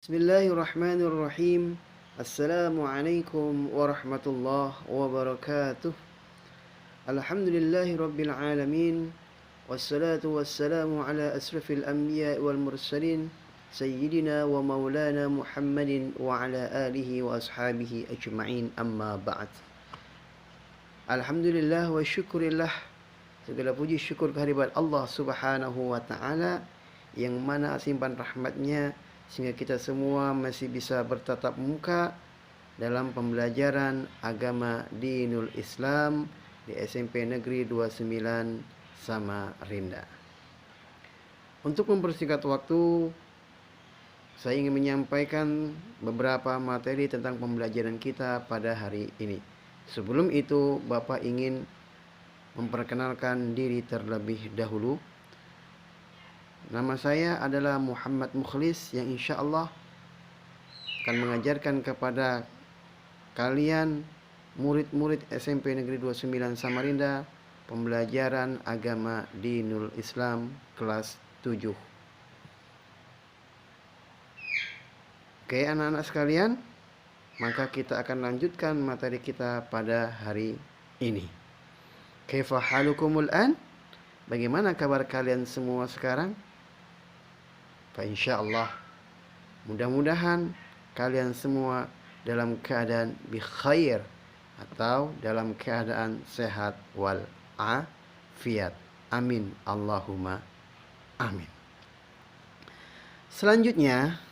Bismillahirrahmanirrahim. Assalamualaikum warahmatullahi wabarakatuh. Alhamdulillahi rabbil alamin. Wassalatu wassalamu ala asrafil anbiya wal mursalin Sayyidina wa maulana Muhammadin wa ala alihi wa ashabihi ajma'in, amma ba'd. Alhamdulillah wa syukurillah. Segala puji syukur kehadirat Allah subhanahu wa ta'ala, yang mana simpan rahmatnya sehingga kita semua masih bisa bertatap muka dalam pembelajaran agama Dinul Islam di SMP Negeri 29 Samarinda. Untuk mempersingkat waktu, saya ingin menyampaikan beberapa materi tentang pembelajaran kita pada hari ini. Sebelum itu, Bapak ingin memperkenalkan diri terlebih dahulu. Nama saya adalah Muhammad Mukhlis, yang insya Allah akan mengajarkan kepada kalian murid-murid SMP Negeri 29 Samarinda pembelajaran agama Dinul Islam kelas 7. Oke anak-anak sekalian, maka kita akan lanjutkan materi kita pada hari ini. Kaifa halukumul an? Bagaimana kabar kalian semua sekarang? Fa insyaallah, mudah-mudahan kalian semua dalam keadaan bi khair atau dalam keadaan sehat wal afiat. Amin Allahumma amin. Selanjutnya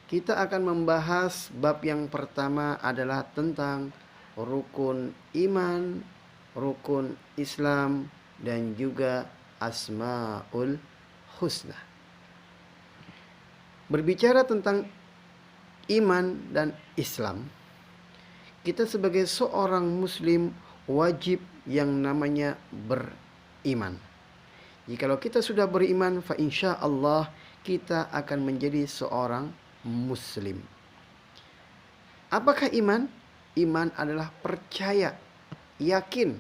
kita akan membahas bab yang pertama adalah tentang rukun iman, rukun Islam, dan juga asmaul husna. Berbicara tentang iman dan Islam, kita sebagai seorang muslim wajib yang namanya beriman. Jikalau kita sudah beriman, fa insya Allah kita akan menjadi seorang muslim. Apakah iman? Iman adalah percaya, yakin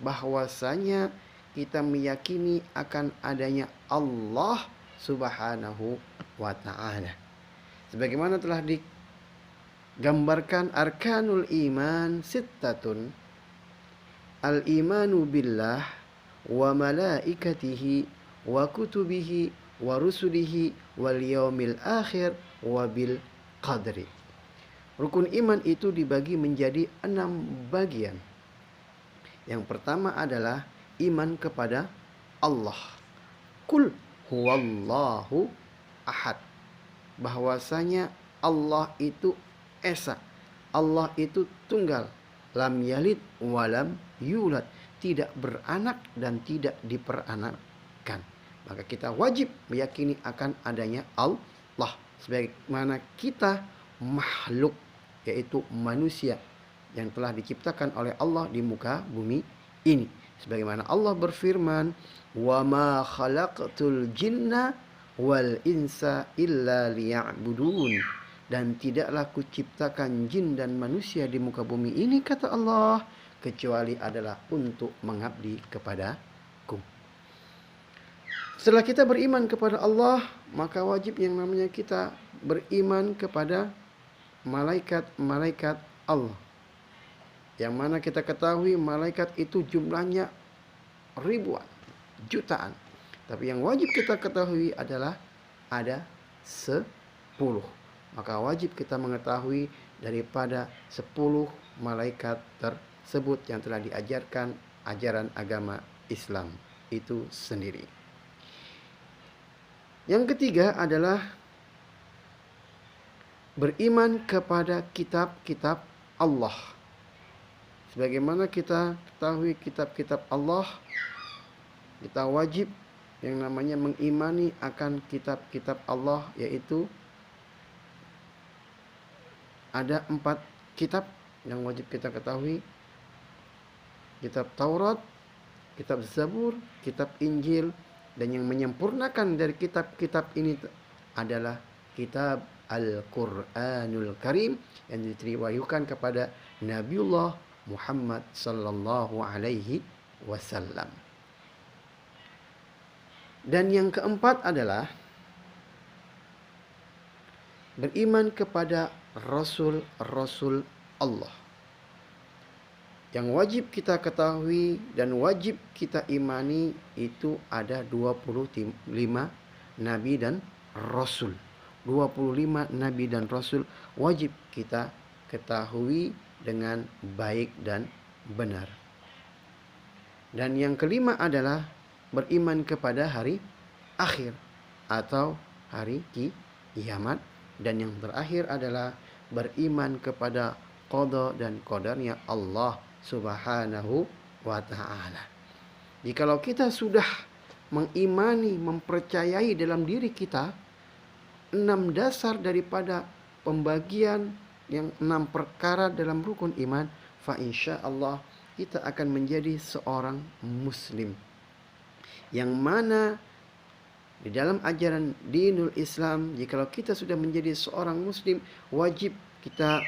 bahwasanya kita meyakini akan adanya Allah subhanahu wa ta'ala. Sebagaimana telah digambarkan, arkanul iman sittatun, al-imanu billah wa malaikatihi wa kutubihi wa rusulihi wal yaumil akhir wa bil qadri. Rukun iman itu dibagi menjadi 6 bagian. Yang pertama adalah iman kepada Allah. Kul huwallahu ahad. Bahwasanya Allah itu esa. Allah itu tunggal. Lam yalid walam yulad. Tidak beranak dan tidak diperanakkan. Maka kita wajib meyakini akan adanya Allah. Sebagaimana kita makhluk, yaitu manusia yang telah diciptakan oleh Allah di muka bumi ini. Sebagaimana Allah berfirman, "Wa ma khalaqtul jinna wal insa illa liya'budun." Dan tidaklah kuciptakan jin dan manusia di muka bumi ini, kata Allah, kecuali adalah untuk mengabdi kepadaku. Setelah kita beriman kepada Allah, maka wajib yang namanya kita beriman kepada malaikat-malaikat Allah. Yang mana kita ketahui malaikat itu jumlahnya ribuan, jutaan. Tapi yang wajib kita ketahui adalah ada 10. Maka wajib kita mengetahui daripada 10 malaikat tersebut yang telah diajarkan ajaran agama Islam itu sendiri. Yang ketiga adalah beriman kepada kitab-kitab Allah. Sebagaimana kita ketahui kitab-kitab Allah, kita wajib yang namanya mengimani akan kitab-kitab Allah, yaitu ada 4 kitab yang wajib kita ketahui. Kitab Taurat, kitab Zabur, kitab Injil, dan yang menyempurnakan dari kitab-kitab ini adalah kitab Al-Quranul Karim yang diriwayatkan kepada Nabiullah Muhammad sallallahu alaihi wasallam. Dan yang keempat adalah beriman kepada Rasul-Rasul Allah. Yang wajib kita ketahui dan wajib kita imani itu ada 25 Nabi dan Rasul. 25 Nabi dan Rasul wajib kita ketahui dengan baik dan benar. Dan yang kelima adalah beriman kepada hari akhir atau hari kiamat. Dan yang terakhir adalah beriman kepada qada dan qadarnya Allah Subhanahu wa ta'ala. Jikalau kita sudah mengimani, mempercayai dalam diri kita 6 dasar daripada pembagian yang 6 perkara dalam rukun iman, fa insyaallah kita akan menjadi seorang muslim. Yang mana di dalam ajaran dinul Islam, jikalau kita sudah menjadi seorang muslim, wajib kita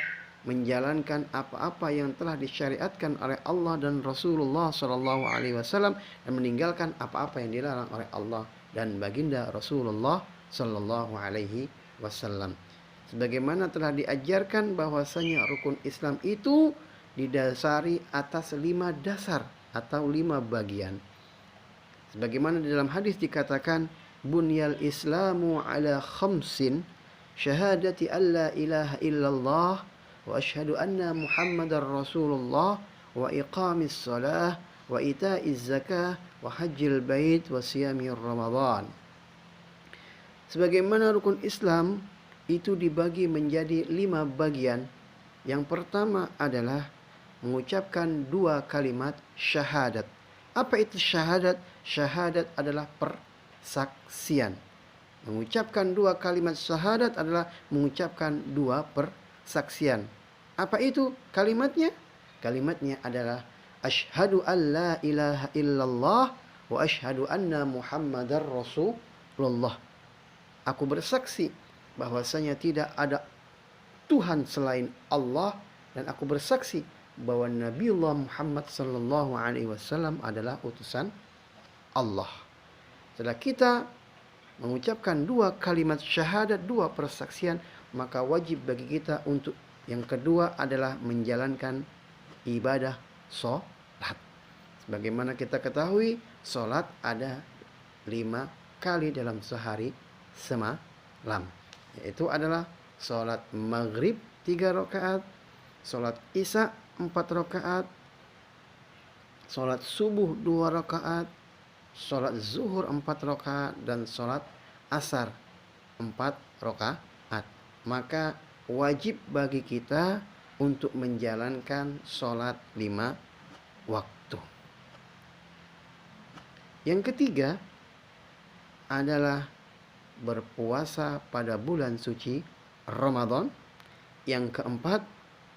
menjalankan apa-apa yang telah disyariatkan oleh Allah dan Rasulullah sallallahu alaihi wasallam dan meninggalkan apa-apa yang dilarang oleh Allah dan baginda Rasulullah sallallahu alaihi wasallam. Sebagaimana telah diajarkan bahwasanya rukun Islam itu didasari atas 5 dasar atau 5 bagian. Sebagaimana di dalam hadis dikatakan, bunyal islamu ala khamsin, syahadati alla ilaha illallah wa asyhadu anna muhammadar rasulullah wa iqamis salah wa ita'iz zakah wa hajjil bait wa siyamir ramadan. Sebagaimana rukun Islam itu dibagi menjadi 5 bagian. Yang pertama adalah mengucapkan 2 kalimat syahadat. Apa itu syahadat? Syahadat adalah persaksian. Mengucapkan 2 kalimat syahadat adalah mengucapkan 2 persaksian. Apa itu kalimatnya? Kalimatnya adalah asyhadu an la ilaha illallah wa asyhadu anna muhammadar rasulullah. Aku bersaksi bahwasanya tidak ada Tuhan selain Allah, dan aku bersaksi bahwa Nabiullah Muhammad sallallahu alaihi wasallam adalah utusan Allah. Setelah kita mengucapkan 2 kalimat syahadat, 2 persaksian, maka wajib bagi kita untuk yang kedua adalah menjalankan ibadah sholat. Sebagaimana kita ketahui, sholat ada 5 kali dalam sehari semalam, yaitu adalah sholat maghrib 3 rakaat, sholat isya 4 rakaat, sholat subuh 2 rakaat, sholat zuhur 4 rakaat, dan sholat asar 4 rakaat. Maka wajib bagi kita untuk menjalankan sholat 5 waktu. Yang ketiga adalah berpuasa pada bulan suci Ramadan. Yang keempat,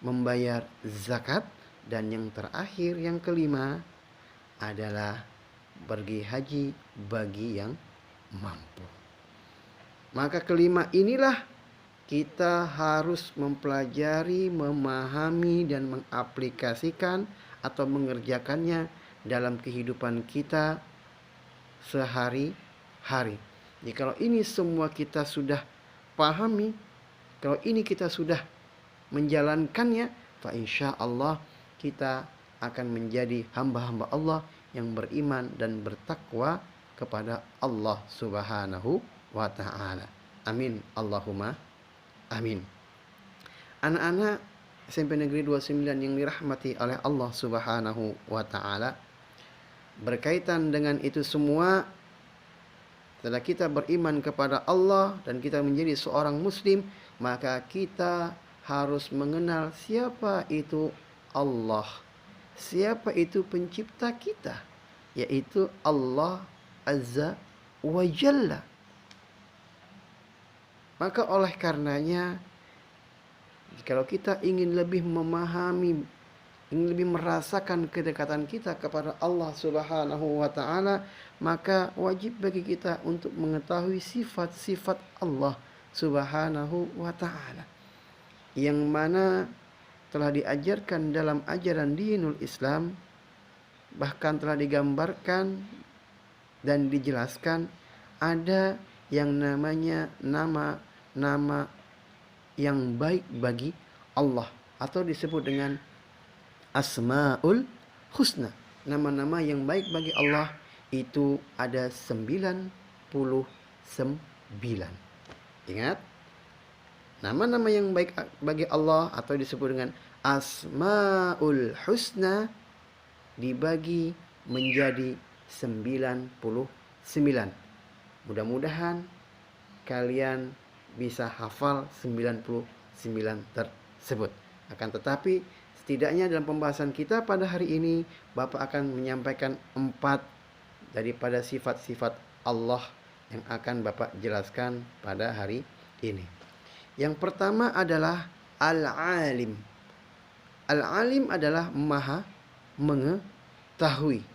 membayar zakat. Dan yang terakhir, yang kelima adalah pergi haji bagi yang mampu. Maka kelima inilah kita harus mempelajari, memahami, dan mengaplikasikan atau mengerjakannya dalam kehidupan kita sehari-hari. Jadi kalau ini semua kita sudah pahami, kalau ini kita sudah menjalankannya, fa insya Allah kita akan menjadi hamba-hamba Allah yang beriman dan bertakwa kepada Allah Subhanahu wa ta'ala. Amin. Allahumma amin. Anak-anak SMP Negeri 29 yang dirahmati oleh Allah Subhanahu wa ta'ala, berkaitan dengan itu semua, setelah kita beriman kepada Allah dan kita menjadi seorang muslim, maka kita harus mengenal siapa itu Allah, siapa itu pencipta kita, yaitu Allah Azza wa Jalla. Maka oleh karenanya, kalau kita ingin lebih memahami, ingin lebih merasakan kedekatan kita kepada Allah Subhanahu wa ta'ala, maka wajib bagi kita untuk mengetahui sifat-sifat Allah Subhanahu wa ta'ala, yang mana telah diajarkan dalam ajaran dinul Islam, bahkan telah digambarkan dan dijelaskan. Ada yang namanya nama-nama yang baik bagi Allah, atau disebut dengan Asmaul Husna. Nama-nama yang baik bagi Allah itu ada 99. Ingat, nama-nama yang baik bagi Allah atau disebut dengan Asmaul Husna dibagi menjadi 99. Mudah-mudahan kalian bisa hafal 99 tersebut. Akan tetapi setidaknya dalam pembahasan kita pada hari ini, Bapak akan menyampaikan 4 daripada sifat-sifat Allah yang akan Bapak jelaskan pada hari ini. Yang pertama adalah Al-Alim. Al-Alim adalah Maha mengetahui.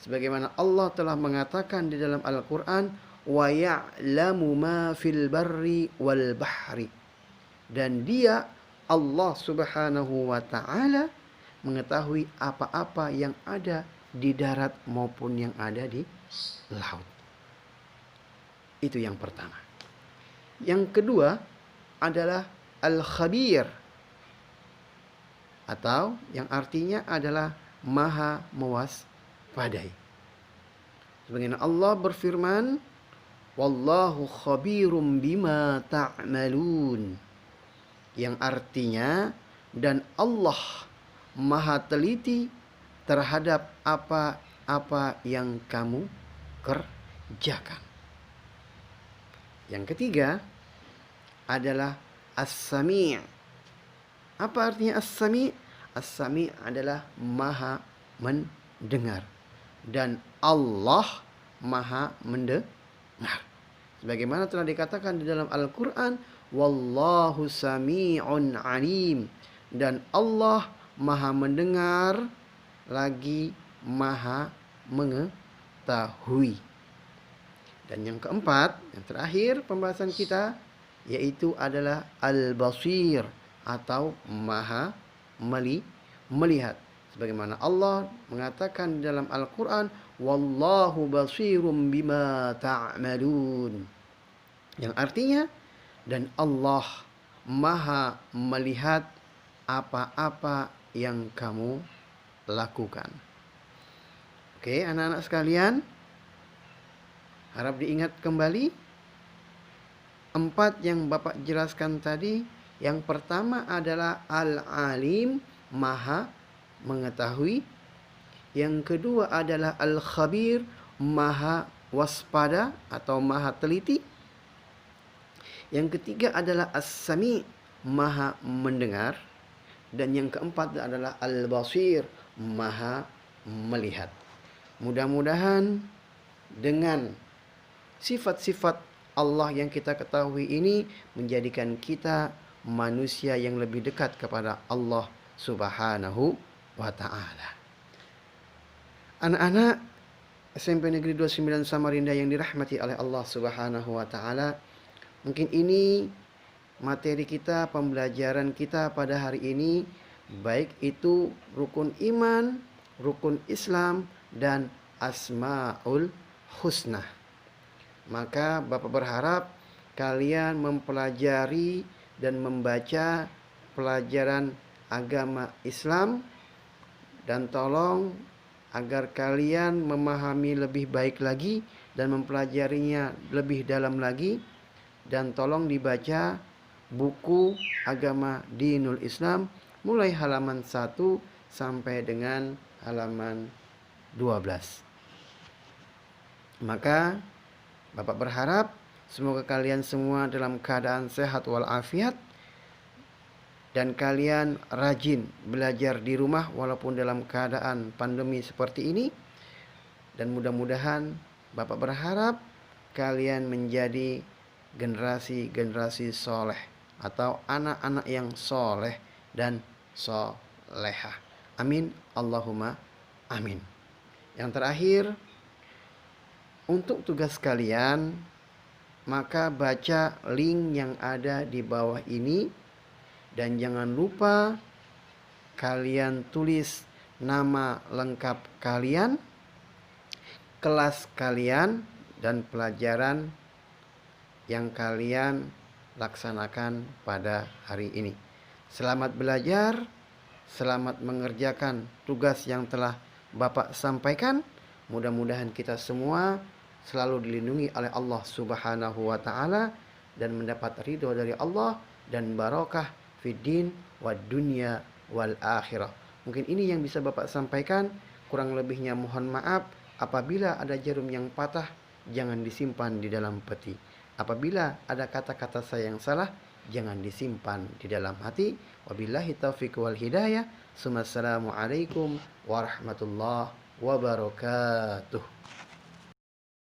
Sebagaimana Allah telah mengatakan di dalam Al-Quran, wa ya'lamu ma fil barri wal bahri. Dan dia, Allah subhanahu wa ta'ala, mengetahui apa-apa yang ada di darat maupun yang ada di laut. Itu yang pertama. Yang kedua adalah Al-Khabir, atau yang artinya adalah Maha mewaspadai. Sebagaimana Allah berfirman, wallahu khabirum bima ta'malun, yang artinya dan Allah Maha teliti terhadap apa-apa yang kamu kerjakan. Yang ketiga adalah As-Sami'. Apa artinya As-Sami'? As-Sami' adalah Maha mendengar, dan Allah Maha mendengar. Sebagaimana telah dikatakan di dalam Al-Quran, wallahu sami'un alim, dan Allah Maha mendengar lagi Maha mengetahui. Dan yang keempat, yang terakhir pembahasan kita, yaitu adalah Al-Basir, atau Maha melihat. Sebagaimana Allah mengatakan dalam Al-Quran, wallahu basirum bima ta'malun, yang artinya dan Allah Maha melihat apa-apa yang kamu lakukan. Oke, anak-anak sekalian, harap diingat kembali 4 yang Bapak jelaskan tadi. Yang pertama adalah Al-Alim, Maha mengetahui. Yang kedua adalah Al-Khabir, Maha waspada atau Maha teliti. Yang ketiga adalah As-Sami', Maha mendengar. Dan yang keempat adalah Al-Basir, Maha melihat. Mudah-mudahan dengan sifat-sifat Allah yang kita ketahui ini menjadikan kita manusia yang lebih dekat kepada Allah Subhanahu wa ta'ala. Anak-anak SMP Negeri 29 Samarinda yang dirahmati oleh Allah Subhanahu wa ta'ala, mungkin ini materi kita, pembelajaran kita pada hari ini, baik itu rukun iman, rukun Islam, dan Asmaul Husna. Maka Bapak berharap kalian mempelajari dan membaca pelajaran agama Islam, dan tolong agar kalian memahami lebih baik lagi dan mempelajarinya lebih dalam lagi, dan tolong dibaca buku agama Dinul Islam mulai halaman 1 sampai dengan halaman 12. Maka Bapak berharap semoga kalian semua dalam keadaan sehat walafiat, dan kalian rajin belajar di rumah walaupun dalam keadaan pandemi seperti ini. Dan mudah-mudahan Bapak berharap kalian menjadi generasi-generasi soleh atau anak-anak yang soleh dan solehah. Amin Allahumma amin. Yang terakhir, untuk tugas kalian, maka baca link yang ada di bawah ini, dan jangan lupa kalian tulis nama lengkap kalian, kelas kalian, dan pelajaran yang kalian laksanakan pada hari ini. Selamat belajar, selamat mengerjakan tugas yang telah Bapak sampaikan. Mudah-mudahan kita semua selalu dilindungi oleh Allah Subhanahu wa taala dan mendapat ridho dari Allah dan barokah fid din wad dunya wal akhirah. Mungkin ini yang bisa Bapak sampaikan, kurang lebihnya mohon maaf. Apabila ada jarum yang patah, jangan disimpan di dalam peti. Apabila ada kata-kata saya yang salah, jangan disimpan di dalam hati. Wabillahi taufiq wal hidayah. Assalamualaikum warahmatullahi wabarakatuh.